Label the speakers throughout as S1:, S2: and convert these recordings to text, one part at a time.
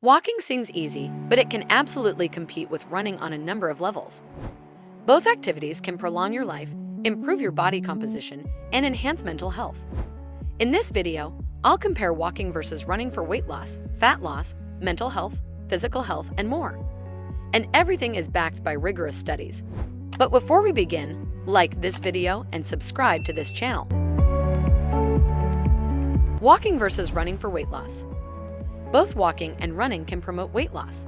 S1: Walking seems easy, but it can absolutely compete with running on a number of levels. Both activities can prolong your life, improve your body composition, and enhance mental health. In this video, I'll compare walking versus running for weight loss, fat loss, mental health, physical health, and more. And everything is backed by rigorous studies. But before we begin, like this video and subscribe to this channel. Walking versus running for weight loss. Both walking and running can promote weight loss.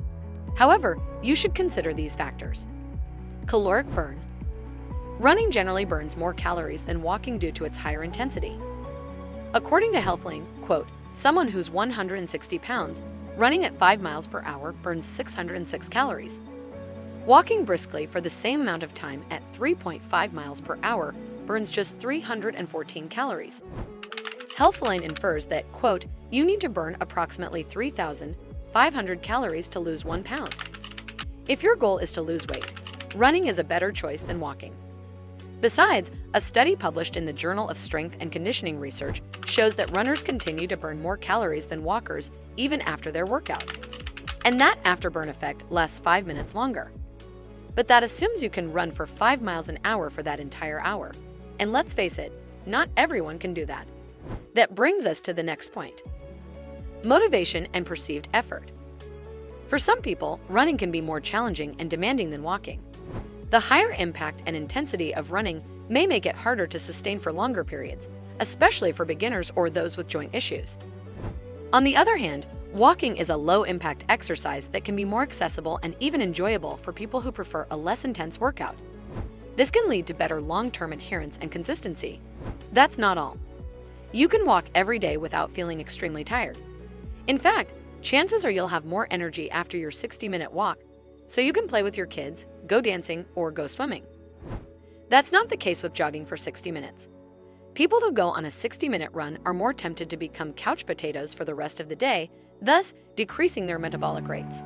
S1: However, you should consider these factors. Caloric burn. Running generally burns more calories than walking due to its higher intensity. According to HealthLink, quote, someone who's 160 pounds, running at 5 miles per hour burns 606 calories. Walking briskly for the same amount of time at 3.5 miles per hour burns just 314 calories. HealthLink infers that, quote, you need to burn approximately 3,500 calories to lose 1 pound. If your goal is to lose weight, running is a better choice than walking. Besides, a study published in the Journal of Strength and Conditioning Research shows that runners continue to burn more calories than walkers even after their workout. And that afterburn effect lasts 5 minutes longer. But that assumes you can run for 5 miles an hour for that entire hour. And let's face it, not everyone can do that. That brings us to the next point. Motivation and perceived effort. For some people, running can be more challenging and demanding than walking. The higher impact and intensity of running may make it harder to sustain for longer periods, especially for beginners or those with joint issues. On the other hand, walking is a low-impact exercise that can be more accessible and even enjoyable for people who prefer a less intense workout. This can lead to better long-term adherence and consistency. That's not all. You can walk every day without feeling extremely tired. In fact, chances are you'll have more energy after your 60-minute walk, so you can play with your kids, go dancing, or go swimming. That's not the case with jogging for 60 minutes. People who go on a 60-minute run are more tempted to become couch potatoes for the rest of the day, thus decreasing their metabolic rates.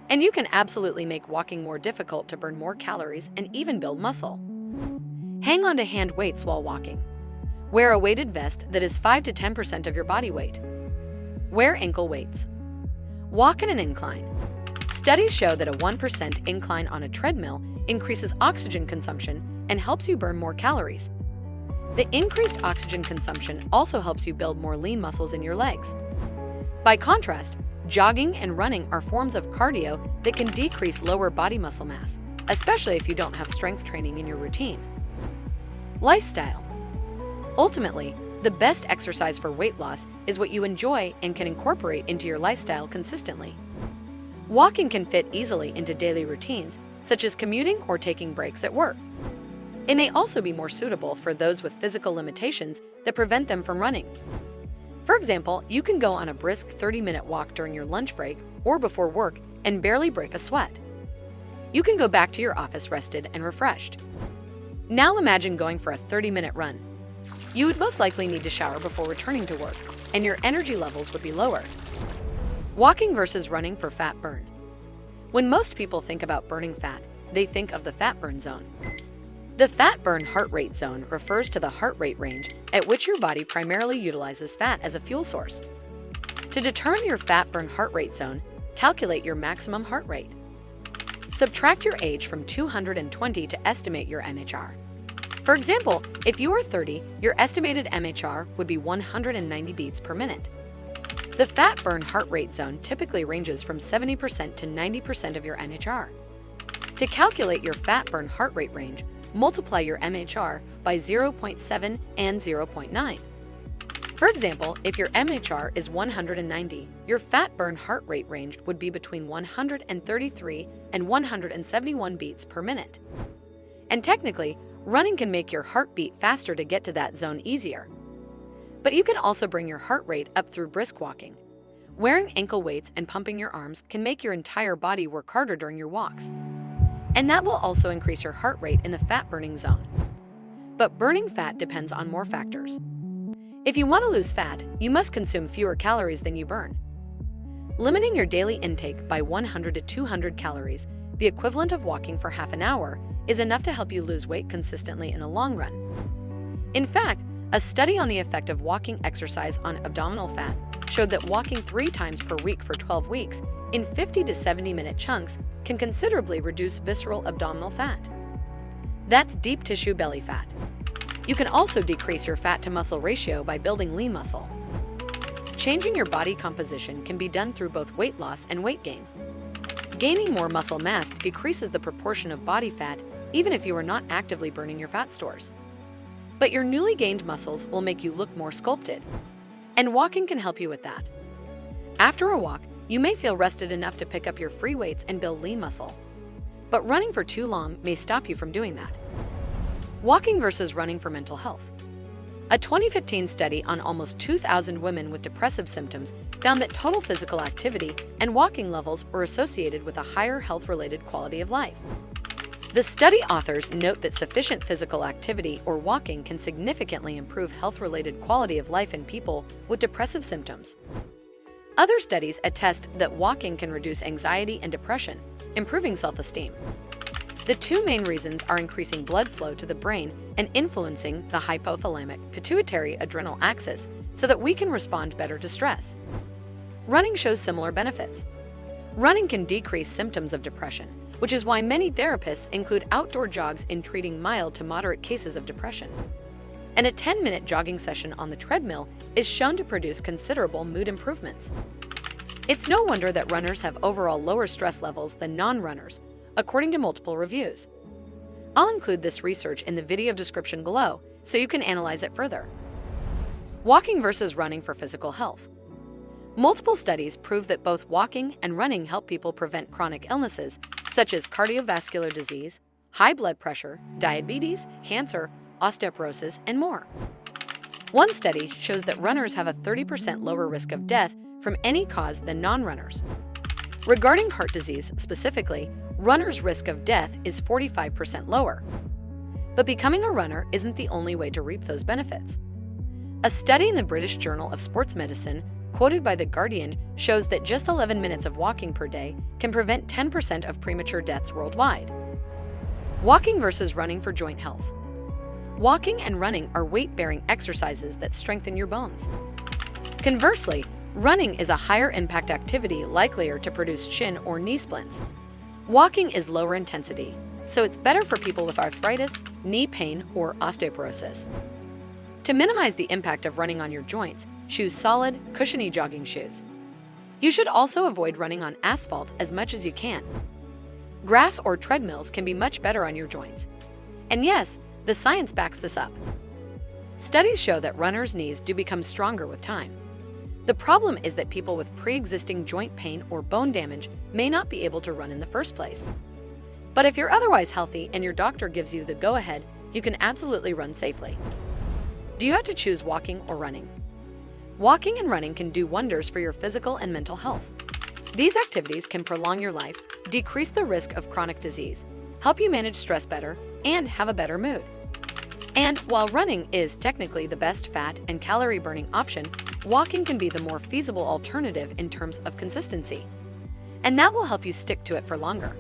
S1: And you can absolutely make walking more difficult to burn more calories and even build muscle. Hang on to hand weights while walking. Wear a weighted vest that is 5 to 10% of your body weight. Wear ankle weights. Walk in an incline. Studies show that a 1% incline on a treadmill increases oxygen consumption and helps you burn more calories. The increased oxygen consumption also helps you build more lean muscles in your legs. By contrast, jogging and running are forms of cardio that can decrease lower body muscle mass, especially if you don't have strength training in your routine. Lifestyle. Ultimately, the best exercise for weight loss is what you enjoy and can incorporate into your lifestyle consistently. Walking can fit easily into daily routines, such as commuting or taking breaks at work. It may also be more suitable for those with physical limitations that prevent them from running. For example, you can go on a brisk 30-minute walk during your lunch break or before work and barely break a sweat. You can go back to your office rested and refreshed. Now imagine going for a 30-minute run. You would most likely need to shower before returning to work, and your energy levels would be lower. Walking versus running for fat burn. When most people think about burning fat, they think of the fat burn zone. The fat burn heart rate zone refers to the heart rate range at which your body primarily utilizes fat as a fuel source. To determine your fat burn heart rate zone, calculate your maximum heart rate. Subtract your age from 220 to estimate your MHR. For example, if you are 30, your estimated MHR would be 190 beats per minute. The fat burn heart rate zone typically ranges from 70% to 90% of your MHR. To calculate your fat burn heart rate range, multiply your MHR by 0.7 and 0.9. For example, if your MHR is 190, your fat burn heart rate range would be between 133 and 171 beats per minute. And technically, running can make your heart beat faster to get to that zone easier. But you can also bring your heart rate up through brisk walking. Wearing ankle weights and pumping your arms can make your entire body work harder during your walks. And that will also increase your heart rate in the fat burning zone. But burning fat depends on more factors. If you want to lose fat, you must consume fewer calories than you burn. Limiting your daily intake by 100 to 200 calories, the equivalent of walking for half an hour, is enough to help you lose weight consistently in the long run. In fact, A study on the effect of walking exercise on abdominal fat showed that walking 3 times per week for 12 weeks in 50 to 70-minute chunks can considerably reduce visceral abdominal fat. That's deep tissue belly fat. You can also decrease your fat-to-muscle ratio by building lean muscle. Changing your body composition can be done through both weight loss and weight gain. Gaining more muscle mass decreases the proportion of body fat even if you are not actively burning your fat stores. But your newly gained muscles will make you look more sculpted. And walking can help you with that. After a walk, you may feel rested enough to pick up your free weights and build lean muscle. But running for too long may stop you from doing that. Walking versus running for mental health. A 2015 study on almost 2,000 women with depressive symptoms found that total physical activity and walking levels were associated with a higher health-related quality of life. The study authors note that sufficient physical activity or walking can significantly improve health-related quality of life in people with depressive symptoms. Other studies attest that walking can reduce anxiety and depression, improving self-esteem. The two main reasons are increasing blood flow to the brain and influencing the hypothalamic pituitary adrenal axis so that we can respond better to stress. Running shows similar benefits. Running can decrease symptoms of depression, which is why many therapists include outdoor jogs in treating mild to moderate cases of depression. And a 10-minute jogging session on the treadmill is shown to produce considerable mood improvements. It's no wonder that runners have overall lower stress levels than non-runners, according to multiple reviews. I'll include this research in the video description below so you can analyze it further. Walking versus running for physical health. Multiple studies prove that both walking and running help people prevent chronic illnesses such as cardiovascular disease, high blood pressure, diabetes, cancer, osteoporosis, and more. One study shows that runners have a 30% lower risk of death from any cause than non-runners. Regarding heart disease specifically, runners' risk of death is 45% lower. But becoming a runner isn't the only way to reap those benefits. A study in the British Journal of Sports Medicine, quoted by The Guardian, shows that just 11 minutes of walking per day can prevent 10% of premature deaths worldwide. Walking versus running for joint health. Walking and running are weight-bearing exercises that strengthen your bones. Conversely, running is a higher impact activity likelier to produce shin or knee splints. Walking is lower intensity, so it's better for people with arthritis, knee pain, or osteoporosis. To minimize the impact of running on your joints, choose solid, cushiony jogging shoes. You should also avoid running on asphalt as much as you can. Grass or treadmills can be much better on your joints. And yes, the science backs this up. Studies show that runners' knees do become stronger with time. The problem is that people with pre-existing joint pain or bone damage may not be able to run in the first place. But if you're otherwise healthy and your doctor gives you the go-ahead, you can absolutely run safely. Do you have to choose walking or running? Walking and running can do wonders for your physical and mental health. These activities can prolong your life, decrease the risk of chronic disease, help you manage stress better, and have a better mood. And while running is technically the best fat and calorie-burning option, walking can be the more feasible alternative in terms of consistency. And that will help you stick to it for longer.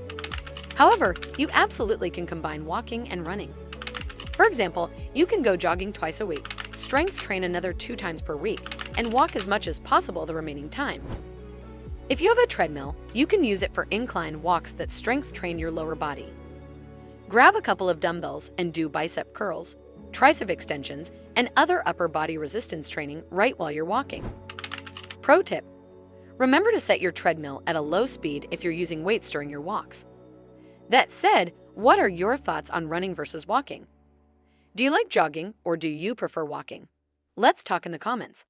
S1: However, you absolutely can combine walking and running. For example, you can go jogging twice a week, strength train another 2 times per week, and walk as much as possible the remaining time. If you have a treadmill, you can use it for incline walks that strength train your lower body. Grab a couple of dumbbells and do bicep curls, tricep extensions, and other upper body resistance training right while you're walking. Pro tip: remember to set your treadmill at a low speed if you're using weights during your walks. That said, what are your thoughts on running versus walking? Do you like jogging or do you prefer walking? Let's talk in the comments.